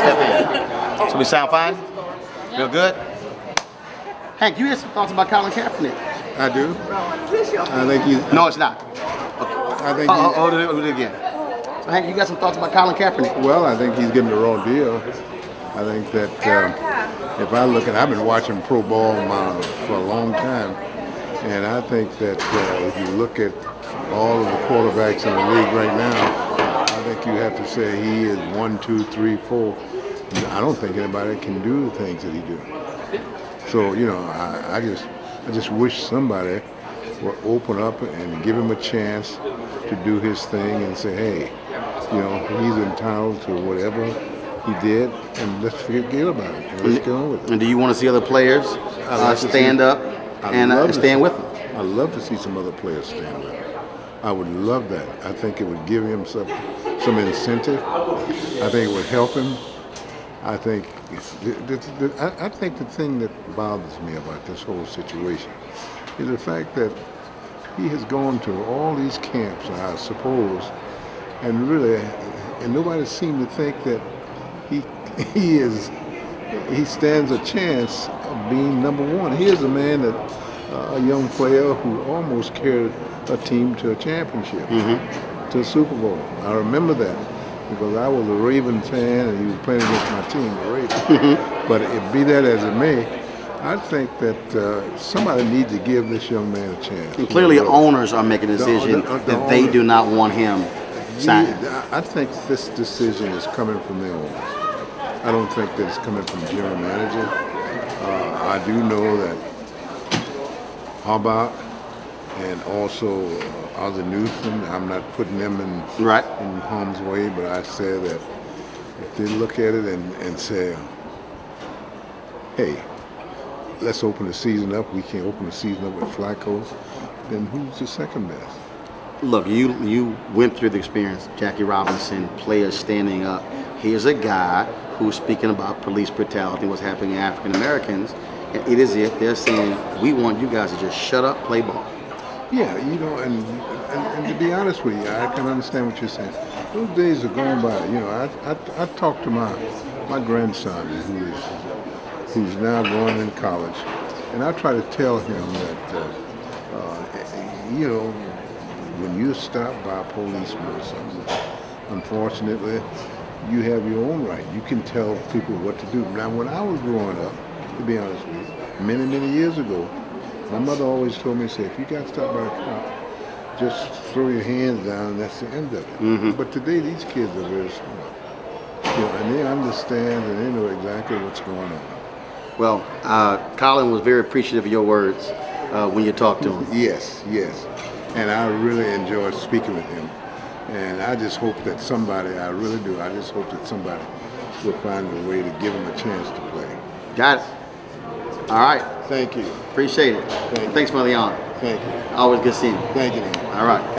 step in. So we sound fine? Real good? Hank, you had some thoughts about Colin Kaepernick. I do. I think he's... No, it's not. I think hold it again. So Hank, you got some thoughts about Colin Kaepernick? Well, I think he's getting the wrong deal. I think that if I look at, I've been watching pro ball for a long time, and I think that if you look at all of the quarterbacks in the league right now, I think you have to say he is 1, 2, 3, 4. I don't think anybody can do the things that he do. So you know, I just wish somebody would open up and give him a chance to do his thing and say, hey, you know, he's entitled to whatever he did, and let's forget about it. And let's go on with it. And do you want to see other players stand up and stand with him? I'd love to see some other players stand up. I would love that. I think it would give him some incentive. I think it would help him. I think the thing that bothers me about this whole situation is the fact that he has gone to all these camps, I suppose, and really, and nobody seemed to think that he stands a chance of being number one. Here's a man that a young player who almost carried a team to a championship, to a Super Bowl. I remember that because I was a Raven fan and he was playing against my team, the Ravens. But be that as it may, I think that somebody needs to give this young man a chance. And clearly owners are making a decision that they do not want him signed. I think this decision is coming from the owners. I don't think that it's coming from the general manager. I do know that Harbaugh and also other Newsom, I'm not putting them in harm's way, but I say that if they look at it and say, hey, let's open the season up, we can't open the season up with Flacco, then who's the second best? Look, you went through the experience, Jackie Robinson, players standing up. Here's a guy who's speaking about police brutality, what's happening to African Americans, and it is if they're saying, we want you guys to just shut up, play ball. Yeah, you know, and to be honest with you, I can understand what you're saying. Those days are gone by. You know, I talked to my grandson who's now going in college, and I try to tell him that, you know, when you're stopped by a policeman or something, unfortunately, you have your own right. You can tell people what to do. Now, when I was growing up, to be honest with you, many, many years ago, my mother always told me, say, if you got stopped by a cop, just throw your hands down and that's the end of it. But today, these kids are very smart. You know, and they understand and they know exactly what's going on. Well, Colin was very appreciative of your words when you talked to him. Yes, yes. And I really enjoyed speaking with him. And I just hope that somebody, I really do, I just hope that somebody will find a way to give him a chance to play. Got it. All right. Thank you. Appreciate it. Thanks for the honor. Thank you. Always good seeing you. Thank you. All right.